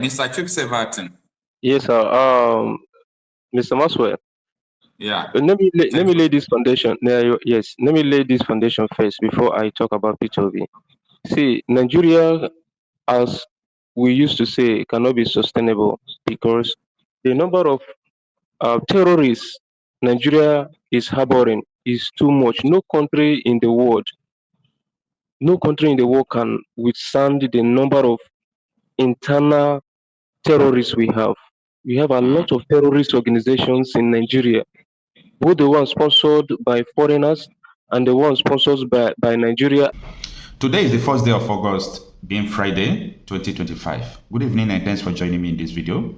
Mr. Chuksevatin. Yes, sir. Mr. Maswell, Yeah. let me lay this foundation. Yes, let me lay this foundation first before I talk about P2V. See, Nigeria, as we used to say, cannot be sustainable because the number of terrorists Nigeria is harboring is too much. No country in the world can withstand the number of internal terrorists we have. We have a lot of terrorist organizations in Nigeria, both the ones sponsored by foreigners and the ones sponsored by Nigeria. Today is the first day of August, being Friday, 2025. Good evening and thanks for joining me in this video.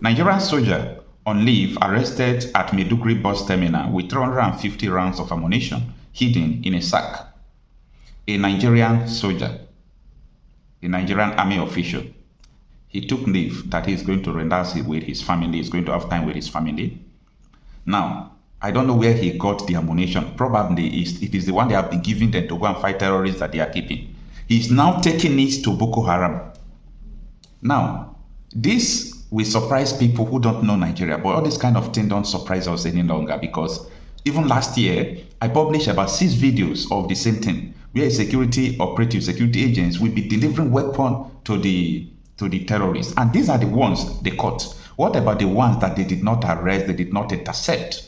Nigerian soldier on leave arrested at Maiduguri bus terminal with 350 rounds of ammunition hidden in a sack. A Nigerian soldier, a Nigerian army official, he took leave that he's going to relax with his family, he's going to have time with his family. Now, I don't know where he got the ammunition. Probably it is the one they have been giving them to go and fight terrorists that they are keeping. He's now taking it to Boko Haram. Now, this will surprise people who don't know Nigeria, but all this kind of thing don't surprise us any longer because even last year, I published about 6 videos of the same thing, where security agents will be delivering weapons to the terrorists. And these are the ones they caught. What about the ones that they did not arrest, they did not intercept?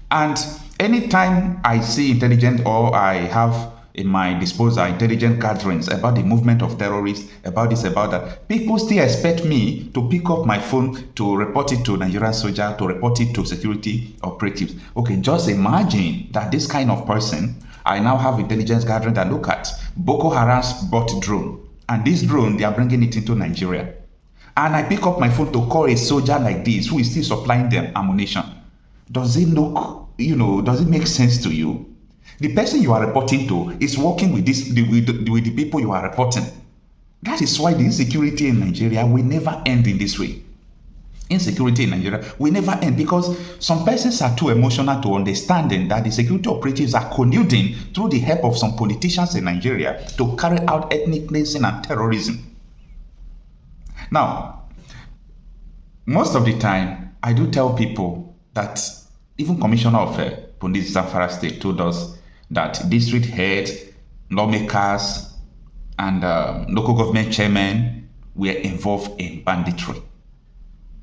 And anytime I see intelligent or I have in my disposal intelligent gatherings about the movement of terrorists, about this, about that, people still expect me to pick up my phone to report it to Nigerian soldier, to report it to security operatives. Okay, just imagine that this kind of person, I now have intelligence gathering that look at Boko Haram's bought drone. And this drone, they are bringing it into Nigeria. And I pick up my phone to call a soldier like this who is still supplying them ammunition. Does it look, does it make sense to you? The person you are reporting to is working with the people you are reporting. That is why the insecurity in Nigeria will never end in this way. Insecurity in Nigeria will never end because some persons are too emotional to understanding that the security operatives are colluding through the help of some politicians in Nigeria to carry out ethnic cleansing and terrorism. Now, most of the time, I do tell people that even Commissioner of Police Sahara State told us that district heads, lawmakers, and local government chairmen were involved in banditry,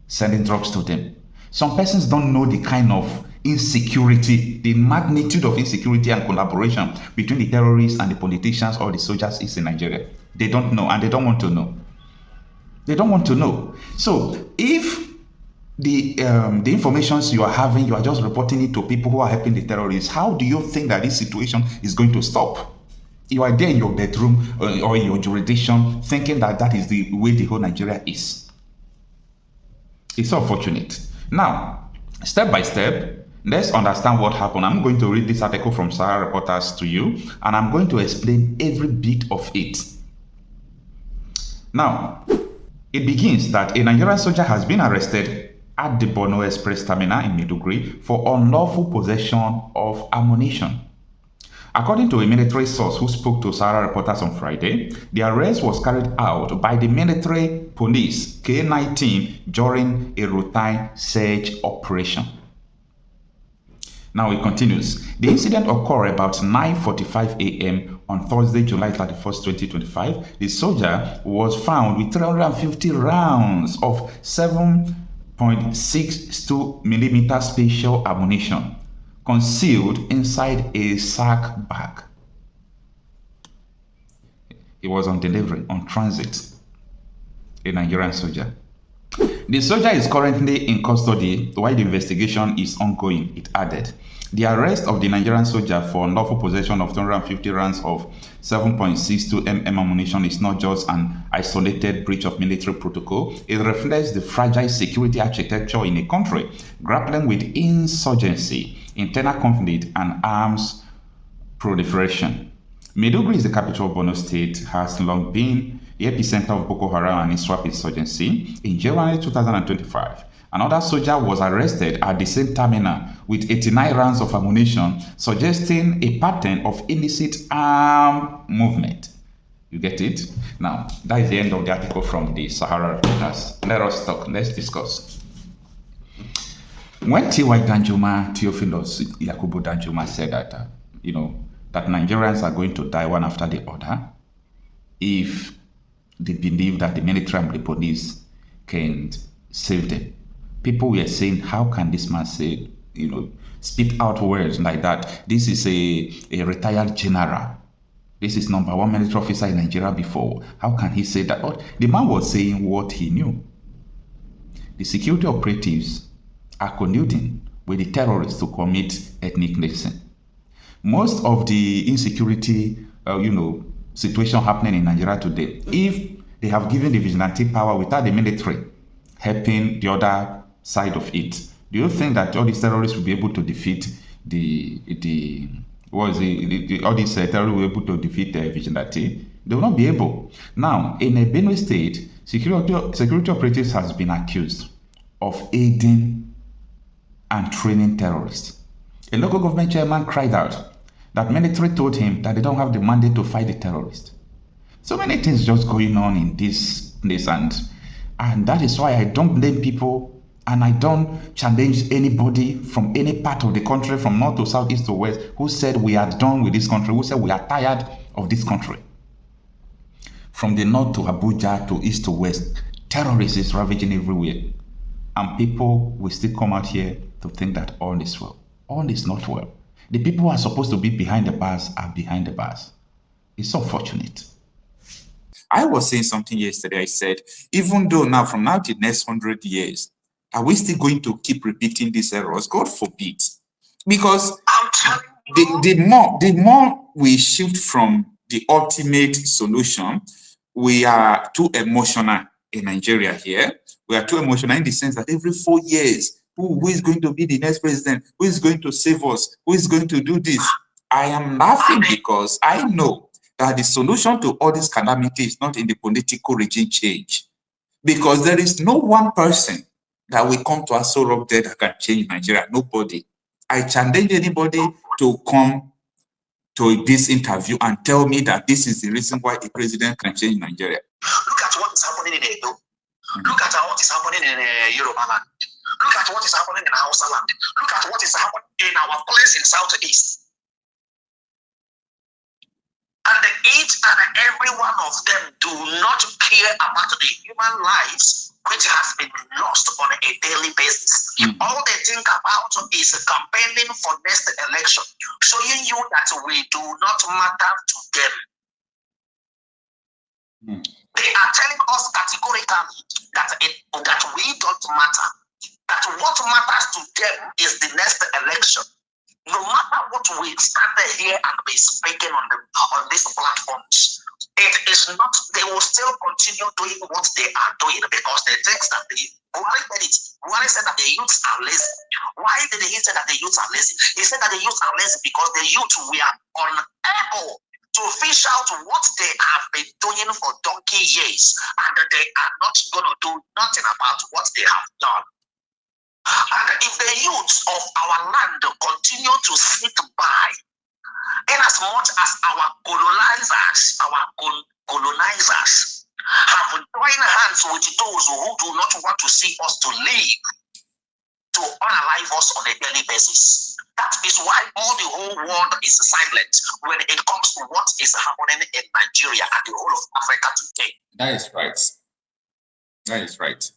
selling drugs to them. Some persons don't know the kind of insecurity, the magnitude of insecurity and collaboration between the terrorists and the politicians or the soldiers is in Nigeria. They don't know and they don't want to know. They don't want to know. So if the informations you are having, you are just reporting it to people who are helping the terrorists, how do you think that this situation is going to stop? You are there in your bedroom or in your jurisdiction thinking that that is the way the whole Nigeria is. It's unfortunate. Now, step by step, let's understand what happened. I'm going to read this article from Sahara Reporters to you, and I'm going to explain every bit of it. Now, it begins that a Nigerian soldier has been arrested at the Borno Express terminal in Maiduguri for unlawful possession of ammunition. According to a military source who spoke to Sahara Reporters on Friday, the arrest was carried out by the military police K9 team during a routine search operation. Now it continues. The incident occurred about 9:45 a.m. on Thursday, July 31st, 2025. The soldier was found with 350 rounds of 7.62mm special ammunition concealed inside a sack bag. He was on delivery, on transit, a Nigerian soldier. The soldier is currently in custody while the investigation is ongoing, it added. The arrest of the Nigerian soldier for unlawful possession of 250 rounds of 7.62mm ammunition is not just an isolated breach of military protocol. It reflects the fragile security architecture in a country grappling with insurgency, internal conflict, and arms proliferation. Maiduguri is the capital of Borno State, has long been the epicenter of Boko Haram and ISWAP insurgency. In January 2025, another soldier was arrested at the same terminal with 89 rounds of ammunition, suggesting a pattern of illicit armed movement. You get it? Now, that is the end of the article from the Sahara reporters. Let us talk. Let's discuss. When T.Y. Danjuma, Theophilus Yakubu Danjuma said that, that Nigerians are going to die one after the other if they believe that the military and the police can save them. People were saying, how can this man say, spit out words like that? This is a retired general. This is #1 military officer in Nigeria before. How can he say that? But the man was saying what he knew. The security operatives are colluding with the terrorists to commit ethnic cleansing. Most of the insecurity, situation happening in Nigeria today, if they have given the vigilante power without the military helping the other side of it, do you think that all these terrorists will be able to defeat all these terrorists will be able to defeat the vigilante? They will not be able. Now, in a Benue state, security operatives has been accused of aiding and training terrorists. A local government chairman cried out that military told him that they don't have the mandate to fight the terrorists. So many things just going on in this place, and that is why I don't blame people and I don't challenge anybody from any part of the country, from north to south, east to west, who said we are done with this country, who said we are tired of this country. From the north to Abuja to east to west, terrorists is ravaging everywhere. And people will still come out here to think that all is well. All is not well. The people who are supposed to be behind the bars are behind the bars. It's unfortunate. I was saying something yesterday. I said, even though now, from now to the next 100 years, are we still going to keep repeating these errors? God forbid. Because the more we shift from the ultimate solution, we are too emotional in Nigeria here. We are too emotional in the sense that every 4 years, who is going to be the next president? Who is going to save us? Who is going to do this? I am laughing because I know that the solution to all this calamity is not in the political regime change. Because there is no one person that will come to Aso Rock there that can change Nigeria. Nobody. I challenge anybody to come to this interview and tell me that this is the reason why a president can change Nigeria. Look at what is happening in Edo. Look at what is happening in Yoruba land. Look at what is happening in Hausa land. Look at what is happening in our place in Southeast. And each and every one of them do not care about the human lives which has been lost on a daily basis. All they think about is campaigning for next election, showing you that we do not matter to them. They are telling us categorically that we don't matter. That what matters to them is the next election. No matter what we stand here and be speaking on these platforms, it is not, they will still continue doing what they are doing because they think that Buhari said that the youths are lazy. Why did he say that the youths are lazy? He said that the youths are lazy because the youth were unable to fish out what they have been doing for donkey years, and they are not going to do nothing about what they have done. And if the youths of our land continue to sit by, in as much as our colonizers have joined hands with those who do not want to see us to live, to unalive us on a daily basis. That is why all the whole world is silent when it comes to what is happening in Nigeria and the whole of Africa today. That is right. That is right.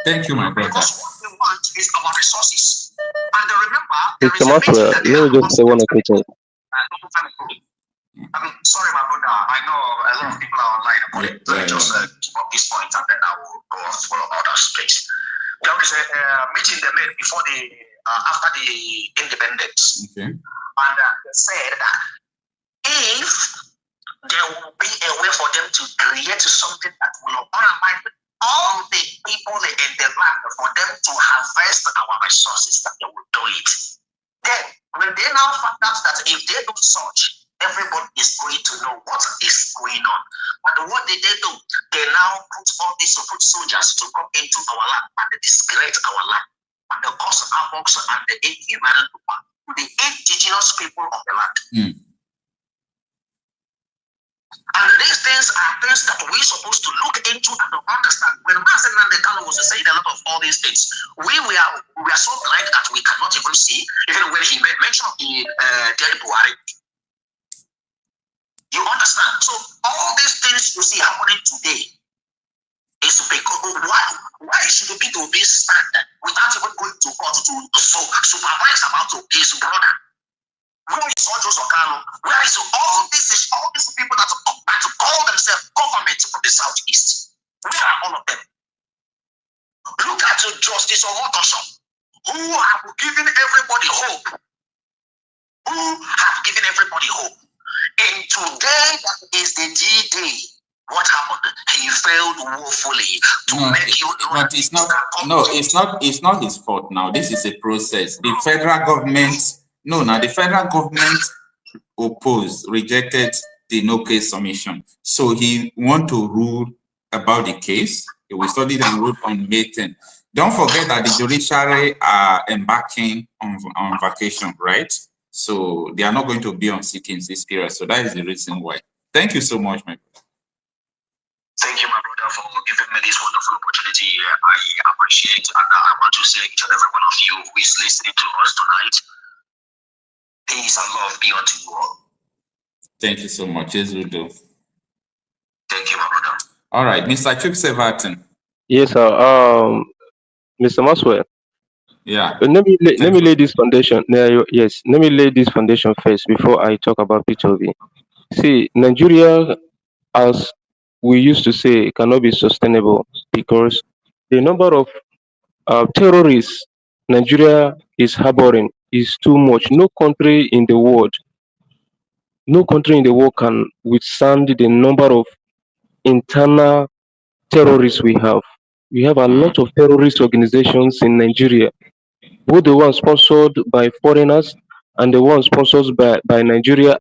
Thank you, my brother. Because what we want is our resources. And remember, It's so much well. Let me just say one or two things. Sorry, my brother. I know a lot of people are online. But just keep up this point and then I will go on for others, please. There was a meeting they made before after the independence. Okay. And they said that if there will be a way for them to create something that will honor all the people in the land for them to harvest our resources, that they will do it. Then, when they now find out that if they do such, everybody is going to know what is going on. And what did they do? They now put all these foot soldiers to come into our land and disgrace our land and the cause havoc and the inhumanity to the indigenous people of the land. And these things are things that we're supposed to look into and understand. When Master Nnamdi Kanu was saying a lot of all these things, we are so blind that we cannot even see. Even when he made mention of the dead Buhari, you understand? So all these things you see happening today is because why should the people be stand without even going to court to supervise about his brother? Where is all those Okano? Where is all these people that call themselves government from the southeast? Where are all of them? Look at Justice Omotosho, who have given everybody hope. Who have given everybody hope. And today is the D-Day. What happened? He failed woefully to make you know. But it's not. No, it's not his fault. Now this is a process. The federal government. No, now the federal government opposed, rejected the no case submission. So he want to rule about the case. He will study and rule on May 10th. Don't forget that the judiciary are embarking on vacation, right? So they are not going to be on sittings this period. So that is the reason why. Thank you so much, my brother. Thank you, my brother, for giving me this wonderful opportunity. I appreciate, and I want to say each and every one of you who is listening to us tonight, peace and love be unto you all. Thank you so much. Yes, we do. Thank you, my brother. All right, Mr. Chuksevatin. Yes, sir. Mr. Maswell. Yeah. Let me lay this foundation. Yes, let me lay this foundation first before I talk about P2V. See, Nigeria, as we used to say, cannot be sustainable because the number of terrorists Nigeria is harboring is too much. No country in the world can withstand the number of internal terrorists we have. We have a lot of terrorist organizations in Nigeria, both the ones sponsored by foreigners and the ones sponsored by Nigeria